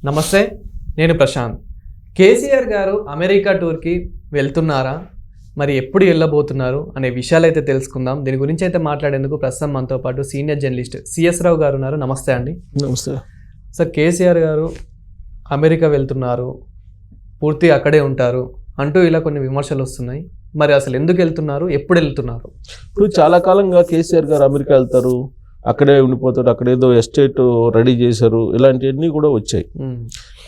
నమస్తే, నేను ప్రశాంత్. కేసీఆర్ గారు అమెరికా టూర్కి వెళ్తున్నారా, మరి ఎప్పుడు వెళ్ళబోతున్నారు అనే విషయాలు అయితే తెలుసుకుందాం. దీని గురించి అయితే మాట్లాడేందుకు ప్రస్తుతం మనతో పాటు సీనియర్ జర్నలిస్ట్ సిఎస్ రావు గారు ఉన్నారు. నమస్తే అండి. నమస్తే సార్. కేసీఆర్ గారు అమెరికా వెళ్తున్నారు, పూర్తి అక్కడే ఉంటారు అంటూ ఇలా కొన్ని విమర్శలు వస్తున్నాయి. మరి అసలు ఎందుకు వెళ్తున్నారు, ఎప్పుడు వెళ్తున్నారు? ఇప్పుడు చాలా కాలంగా కేసీఆర్ గారు అమెరికా వెళ్తారు, అక్కడే ఉండిపోతారు, అక్కడేదో ఎస్టేట్ రెడీ చేశారు, ఇలాంటివన్నీ కూడా వచ్చాయి.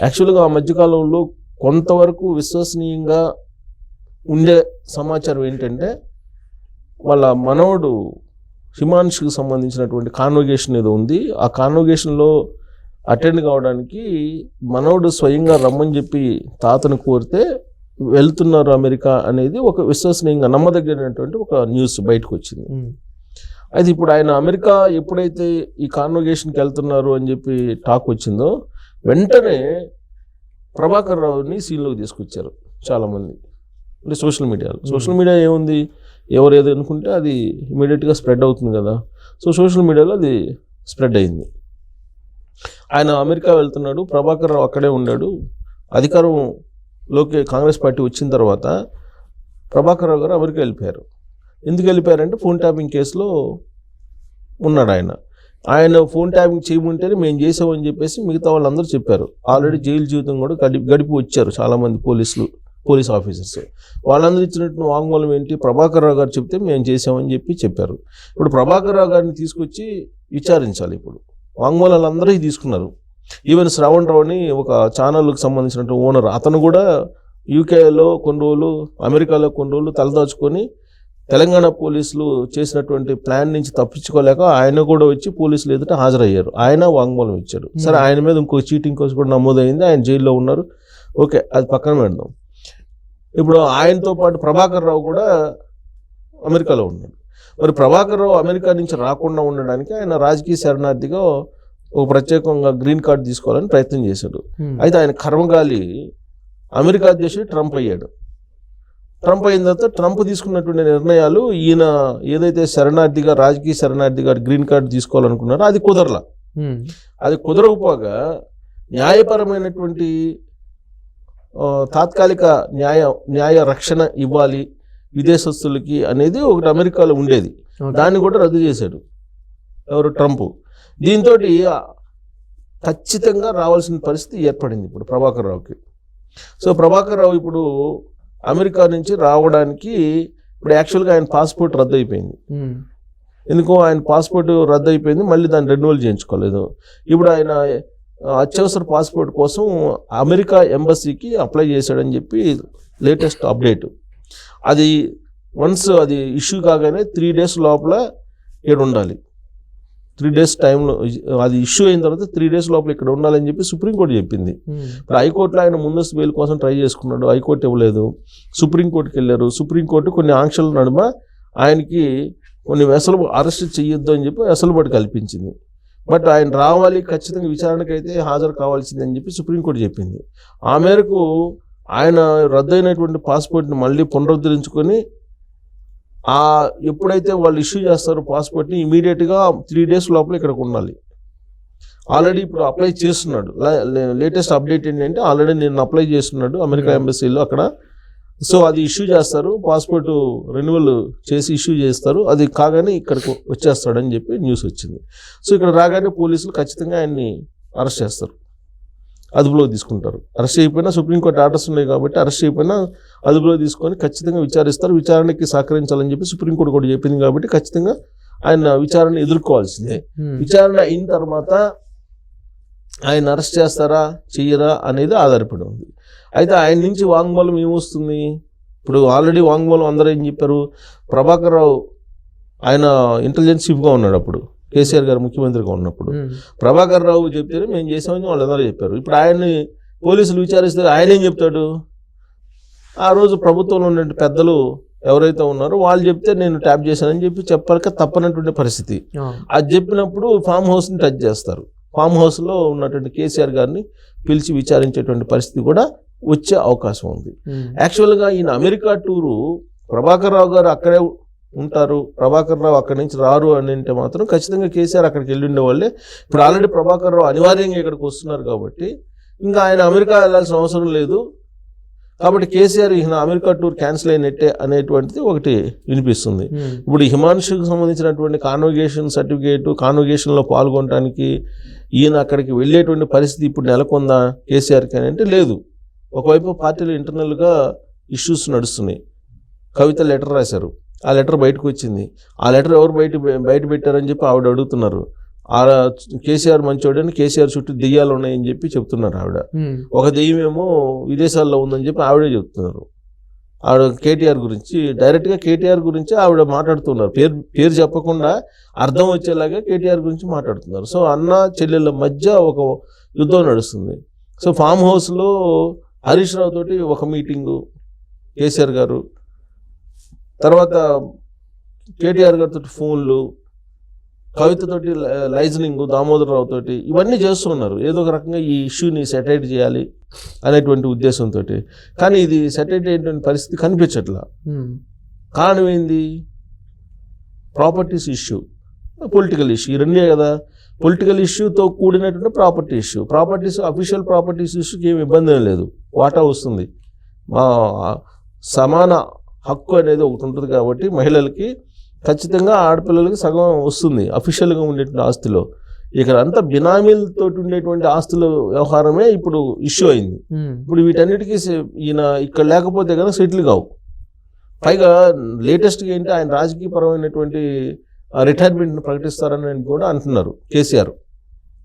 యాక్చువల్గా ఆ మధ్యకాలంలో కొంతవరకు విశ్వసనీయంగా ఉండే సమాచారం ఏంటంటే, వాళ్ళ మనవడు హిమాన్షుకి సంబంధించినటువంటి కాన్వకేషన్ ఏదో ఉంది, ఆ కాన్వకేషన్లో అటెండ్ కావడానికి మనవడు స్వయంగా రమ్మని చెప్పి తాతను కోరితే వెళ్తున్నారు అమెరికా అనేది ఒక విశ్వసనీయంగా నమ్మదగినటువంటి ఒక న్యూస్ బయటకు వచ్చింది. అయితే ఇప్పుడు ఆయన అమెరికా ఎప్పుడైతే ఈ కాన్వకేషన్కి వెళ్తున్నారు అని చెప్పి టాక్ వచ్చిందో, వెంటనే ప్రభాకర్ రావుని సీన్లోకి తీసుకొచ్చారు చాలామంది. అంటే సోషల్ మీడియా ఏముంది, ఎవరు ఏదో అనుకుంటే అది ఇమీడియట్గా స్ప్రెడ్ అవుతుంది కదా. సో సోషల్ మీడియాలో అది స్ప్రెడ్ అయింది. ఆయన అమెరికా వెళ్తున్నాడు, ప్రభాకర్ రావు అక్కడే ఉన్నాడు. అధికారంలోకి కాంగ్రెస్ పార్టీ వచ్చిన తర్వాత ప్రభాకర్ రావు గారు అమెరికా వెళ్ళిపోయారు. ఎందుకు వెళ్ళిపోయారంటే ఫోన్ ట్యాపింగ్ కేసులో ఉన్నాడు ఆయన ఫోన్ ట్యాపింగ్ చేయమంటేనే మేము చేసామని చెప్పేసి మిగతా వాళ్ళందరూ చెప్పారు. ఆల్రెడీ జైలు జీవితం కూడా గడిపి వచ్చారు చాలామంది పోలీస్ ఆఫీసర్స్. వాళ్ళందరూ ఇచ్చినట్టు వాంగ్మూలం ఏంటి, ప్రభాకర్ రావు గారు చెప్తే మేము చేసామని చెప్పారు. ఇప్పుడు ప్రభాకర్ రావు గారిని తీసుకొచ్చి విచారించాలి. ఇప్పుడు వాంగ్మూలాలు అందరూ తీసుకున్నారు. ఈవెన్ శ్రావణ్ రావుని ఒక ఛానల్కి సంబంధించినట్టు ఓనర్, అతను కూడా యూకేలో కొన్ని రోజులు, అమెరికాలో కొన్ని రోజులు తలదాచుకొని తెలంగాణ పోలీసులు చేసినటువంటి ప్లాన్ నుంచి తప్పించుకోలేక ఆయన కూడా వచ్చి పోలీసులు ఎదుట హాజరయ్యారు. ఆయన వాంగ్మూలం ఇచ్చాడు. సరే, ఆయన మీద ఇంకో చీటింగ్ కేసు కూడా నమోదైంది, ఆయన జైల్లో ఉన్నారు. ఓకే, అది పక్కన పెడదాం. ఇప్పుడు ఆయనతో పాటు ప్రభాకర్ రావు కూడా అమెరికాలో ఉన్నాడు. మరి ప్రభాకర్ రావు అమెరికా నుంచి రాకుండా ఉండడానికి ఆయన రాజకీయ శరణార్థిగా ఒక ప్రత్యేకంగా గ్రీన్ కార్డు తీసుకోవాలని ప్రయత్నం చేశాడు. అయితే ఆయన కర్మగాలి అమెరికా అధ్యక్షుడు ట్రంప్ అయ్యాడు. ట్రంప్ అయిన తర్వాత ట్రంప్ తీసుకున్నటువంటి నిర్ణయాలు, ఈయన ఏదైతే శరణార్థిగా, రాజకీయ శరణార్థిగా గ్రీన్ కార్డు తీసుకోవాలనుకున్నారో అది కుదరలా. అది కుదరకపోగా న్యాయపరమైనటువంటి తాత్కాలిక న్యాయ రక్షణ ఇవ్వాలి విదేశస్తులకి అనేది ఒకటి అమెరికాలో ఉండేది. దాన్ని కూడా రద్దు చేశాడు ఎవరు, ట్రంప్. దీంతో ఖచ్చితంగా రావాల్సిన పరిస్థితి ఏర్పడింది ఇప్పుడు ప్రభాకర్ రావుకి. సో ప్రభాకర్ రావు ఇప్పుడు అమెరికా నుంచి రావడానికి ఇప్పుడు యాక్చువల్గా ఆయన పాస్పోర్ట్ రద్దు అయిపోయింది. ఎందుకో ఆయన పాస్పోర్ట్ రద్దు అయిపోయింది, మళ్ళీ దాన్ని రెన్యువల్ చేయించుకోలేదు. ఇప్పుడు ఆయన అత్యవసర పాస్పోర్ట్ కోసం అమెరికా ఎంబసీకి అప్లై చేశాడని చెప్పి లేటెస్ట్ అప్డేట్. అది వన్స్ అది ఇష్యూ కాగానే 3 days లోపల ఇక్కడ ఉండాలి. 3 days టైంలో అది ఇష్యూ అయిన తర్వాత 3 days లోపల ఇక్కడ ఉండాలని చెప్పి సుప్రీంకోర్టు చెప్పింది. ఇప్పుడు హైకోర్టులో ఆయన ముందస్తు బెయిల్ కోసం ట్రై చేసుకున్నాడు, హైకోర్టు ఇవ్వలేదు. సుప్రీంకోర్టుకి వెళ్ళారు. సుప్రీంకోర్టు కొన్ని ఆంక్షల నడుమ ఆయనకి కొన్ని అరెస్ట్ చేయొద్దు అని చెప్పి వెసులుబాటు కల్పించింది. బట్ ఆయన రావాలి, ఖచ్చితంగా విచారణకైతే హాజరు కావాల్సింది అని చెప్పి సుప్రీంకోర్టు చెప్పింది. ఆ మేరకు ఆయన రద్దయినటువంటి పాస్పోర్ట్ని మళ్ళీ పునరుద్ధరించుకొని ఎప్పుడైతే వాళ్ళు ఇష్యూ చేస్తారో పాస్పోర్ట్ని ఇమీడియట్గా 3 days లోపల ఇక్కడికి ఉండాలి. ఆల్రెడీ ఇప్పుడు అప్లై చేస్తున్నాడు. లేటెస్ట్ అప్డేట్ ఏంటంటే ఆల్రెడీ నేను అప్లై చేస్తున్నాడు అమెరికా ఎంబసీలో అక్కడ. సో అది ఇష్యూ చేస్తారు, పాస్పోర్ట్ రెన్యువల్ చేసి ఇష్యూ చేస్తారు. అది కాగానే ఇక్కడికి వచ్చేస్తాడని చెప్పి న్యూస్ వచ్చింది. సో ఇక్కడ రాగానే పోలీసులు ఖచ్చితంగా ఆయన్ని అరెస్ట్ చేస్తారు, అదుపులో తీసుకుంటారు. అరెస్ట్ అయిపోయినా సుప్రీంకోర్టు ఆర్డర్స్ ఉన్నాయి కాబట్టి అరెస్ట్ అయిపోయినా అదుపులో తీసుకొని ఖచ్చితంగా విచారిస్తారు. విచారణకి సహకరించాలని చెప్పి సుప్రీంకోర్టు కూడా చెప్పింది కాబట్టి ఖచ్చితంగా ఆయన విచారణ ఎదుర్కోవాల్సిందే. విచారణ అయిన తర్వాత ఆయన అరెస్ట్ చేస్తారా చెయ్యరా అనేది ఆధారపడి ఉంది. అయితే ఆయన నుంచి వాంగ్మూలం ఏమొస్తుంది? ఇప్పుడు ఆల్రెడీ వాంగ్మూలం అందరూ ఏం చెప్పారు, ప్రభాకర్ రావు ఆయన ఇంటెలిజెన్స్ చీఫ్గా ఉన్నాడు అప్పుడు, కేసీఆర్ గారు ముఖ్యమంత్రిగా ఉన్నప్పుడు. ప్రభాకర్ రావు చెప్తే మేము చేసామని వాళ్ళందరూ చెప్పారు. ఇప్పుడు ఆయన్ని పోలీసులు విచారిస్తే ఆయన ఏం చెప్తాడు? ఆ రోజు ప్రభుత్వంలో ఉన్న పెద్దలు ఎవరైతే ఉన్నారో వాళ్ళు చెప్తే నేను ట్యాప్ చేశానని చెప్పి చెప్పాక తప్పనటువంటి పరిస్థితి. అది చెప్పినప్పుడు ఫామ్ హౌస్ని టచ్ చేస్తారు. ఫామ్ హౌస్లో ఉన్నటువంటి కేసీఆర్ గారిని పిలిచి విచారించేటువంటి పరిస్థితి కూడా వచ్చే అవకాశం ఉంది. యాక్చువల్గా ఈయన అమెరికా టూరు ప్రభాకర్ రావు గారు అక్కడే ఉంటారు, ప్రభాకర్ రావు అక్కడి నుంచి రారు అని అంటే మాత్రం ఖచ్చితంగా కేసీఆర్ అక్కడికి వెళ్ళి ఉండే వాళ్ళే. ఇప్పుడు ఆల్రెడీ ప్రభాకర్ రావు అనివార్యంగా ఇక్కడికి వస్తున్నారు కాబట్టి ఇంకా ఆయన అమెరికా వెళ్ళాల్సిన అవసరం లేదు, కాబట్టి కేసీఆర్ ఈయన అమెరికా టూర్ క్యాన్సిల్ అయినట్టే అనేటువంటిది ఒకటి వినిపిస్తుంది. ఇప్పుడు హిమాంశుకు సంబంధించినటువంటి కాన్వకేషన్ సర్టిఫికేట్, కాన్వకేషన్లో పాల్గొనడానికి ఈయన అక్కడికి వెళ్ళేటువంటి పరిస్థితి ఇప్పుడు నెలకొందా కేసీఆర్కి అని అంటే లేదు. ఒకవైపు పార్టీలో ఇంటర్నల్గా ఇష్యూస్ నడుస్తున్నాయి. కవిత లెటర్ రాశారు, ఆ లెటర్ బయటకు వచ్చింది. ఆ లెటర్ ఎవరు బయట పెట్టారని చెప్పి ఆవిడ అడుగుతున్నారు. కేసీఆర్ మంచోడని కేసీఆర్ చుట్టూ దెయ్యాలు ఉన్నాయని చెప్పి చెప్తున్నారు ఆవిడ. ఒక దెయ్యమేమో విదేశాల్లో ఉందని చెప్పి ఆవిడే చెప్తున్నారు. ఆవిడ కేటీఆర్ గురించి డైరెక్ట్గా కేటీఆర్ గురించి ఆవిడ మాట్లాడుతున్నారు. పేరు చెప్పకుండా అర్థం వచ్చేలాగా కేటీఆర్ గురించి మాట్లాడుతున్నారు. సో అన్న చెల్లెళ్ళ మధ్య ఒక యుద్ధం నడుస్తుంది. సో ఫామ్ హౌస్లో హరీష్ రావు తోటి ఒక మీటింగు కేసీఆర్ గారు, తర్వాత కేటీఆర్ గారితో ఫోన్లు, కవితతోటి లైజనింగ్ దామోదరరావు తోటి, ఇవన్నీ చేస్తున్నారు. ఏదో ఒక రకంగా ఈ ఇష్యూని సెటైట్ చేయాలి అనేటువంటి ఉద్దేశంతో. కానీ ఇది సెటైట్ అయ్యేటువంటి పరిస్థితి కనిపించట్లా. కారణం ఏంది? ప్రాపర్టీస్ ఇష్యూ, పొలిటికల్ ఇష్యూ, ఈ రెండే కదా. పొలిటికల్ ఇష్యూతో కూడినటువంటి property issue. Properties official properties ఇష్యూకి ఏమి ఇబ్బంది ఏం లేదు, వాటా వస్తుంది. మా సమాన హక్కు అనేది ఒకటి ఉంటుంది కాబట్టి మహిళలకి ఖచ్చితంగా ఆడపిల్లలకి సగం వస్తుంది అఫీషియల్గా ఉండేటువంటి ఆస్తిలో. ఇక్కడ అంతా బినామీలతో ఉండేటువంటి ఆస్తుల వ్యవహారమే ఇప్పుడు ఇష్యూ అయింది. ఇప్పుడు వీటన్నిటికీ ఈయన ఇక్కడ లేకపోతే కనుక సెటిల్ కావు. పైగా లేటెస్ట్గా ఏంటి, ఆయన రాజకీయపరమైనటువంటి రిటైర్మెంట్ని ప్రకటిస్తారని కూడా అంటున్నారు కేసీఆర్.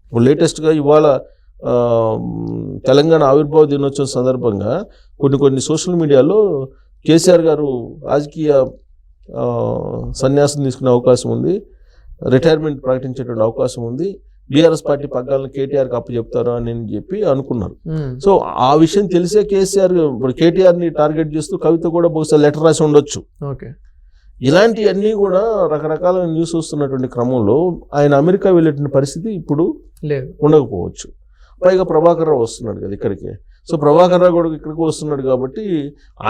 ఇప్పుడు లేటెస్ట్గా ఇవాళ తెలంగాణ ఆవిర్భావ దినోత్సవం సందర్భంగా కొన్ని సోషల్ మీడియాలో కేసీఆర్ గారు రాజకీయ సన్యాసం తీసుకునే అవకాశం ఉంది, రిటైర్మెంట్ ప్రకటించేటువంటి అవకాశం ఉంది, బీఆర్ఎస్ పార్టీ పగ్గాలను కేటీఆర్కి అప్పచెప్తారు అని చెప్పి అనుకున్నారు. సో ఆ విషయం తెలిసే కేసీఆర్ ఇప్పుడు కేటీఆర్ని టార్గెట్ చేస్తూ కవిత కూడా బహుశా లెటర్ రాసి ఉండొచ్చు. ఇలాంటివన్నీ కూడా రకరకాల న్యూస్ వస్తున్నటువంటి క్రమంలో ఆయన అమెరికా వెళ్ళేటువంటి పరిస్థితి ఇప్పుడు ఉండకపోవచ్చు. పైగా ప్రభాకర్ రావు వస్తున్నాడు కదా ఇక్కడికి. సో ప్రభాకర్ రావు కూడా ఇక్కడికి వస్తున్నాడు కాబట్టి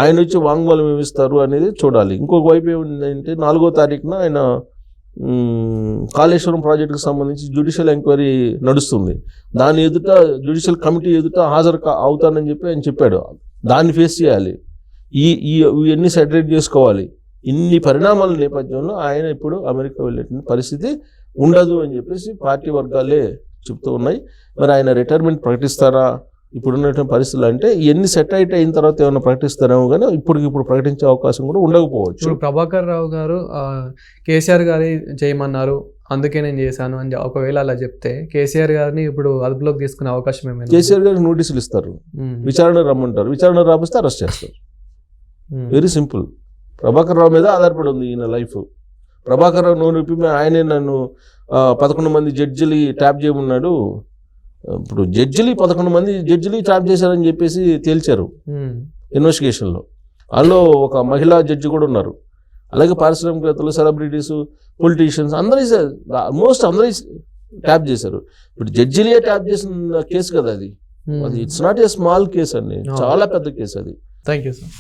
ఆయన వచ్చి వాంగ్మూలం ఏమిస్తారు అనేది చూడాలి. ఇంకొక వైపు ఏమిటంటే 4వ తారీఖున ఆయన కాళేశ్వరం ప్రాజెక్టుకు సంబంధించి జ్యుడిషియల్ ఎంక్వైరీ నడుస్తుంది. దాని ఎదుట జ్యుడిషియల్ కమిటీ ఎదుట హాజరు అవుతానని చెప్పి ఆయన చెప్పాడు. దాన్ని ఫేస్ చేయాలి, ఇవన్నీ సెటరేట్ చేసుకోవాలి. ఇన్ని పరిణామాల నేపథ్యంలో ఆయన ఇప్పుడు అమెరికా వెళ్ళేటువంటి పరిస్థితి ఉండదు అని చెప్పేసి పార్టీ వర్గాలే చెప్తూ ఉన్నాయి. మరి ఆయన రిటైర్మెంట్ ప్రకటిస్తారా ఇప్పుడున్నటువంటి పరిస్థితులు అంటే ఇవన్నీ సెటైట్ అయిన తర్వాత ఏమైనా ప్రకటిస్తారేమో కానీ ఇప్పుడు ప్రకటించే అవకాశం కూడా ఉండకపోవచ్చు. ఇప్పుడు ప్రభాకర్ రావు గారు కేసీఆర్ గారి చేయమన్నారు అందుకే నేను చేశాను అని ఒకవేళ అలా చెప్తే కేసీఆర్ గారిని ఇప్పుడు అదుపులోకి తీసుకునే అవకాశం ఏమైనా? కేసీఆర్ గారికి నోటీసులు ఇస్తారు, విచారణ రమ్మంటారు, విచారణ రాపిస్తే అరెస్ట్ చేస్తారు. Very simple. ప్రభాకర్ రావు మీద ఆధారపడి ఉంది ఈయన లైఫ్. ప్రభాకర్ రావు నోరు విప్పి ఆయనే నన్ను 11 మంది జడ్జిలు ట్యాప్ చేయమన్నాడు. ఇప్పుడు 11 మంది జడ్జిలు ట్యాప్ చేశారని చెప్పేసి తేల్చారు ఇన్వెస్టిగేషన్లో. అందులో ఒక మహిళా జడ్జి కూడా ఉన్నారు. అలాగే పారిశ్రామికవేత్తలు, సెలబ్రిటీస్, పొలిటీషియన్స్ అందరూ ఆల్మోస్ట్ అందరూ ట్యాప్ చేశారు. ఇప్పుడు జడ్జిలే ట్యాప్ చేసిన కేసు కదా అది. It's not a small case అండి, చాలా పెద్ద కేసు అది. Thank you sir.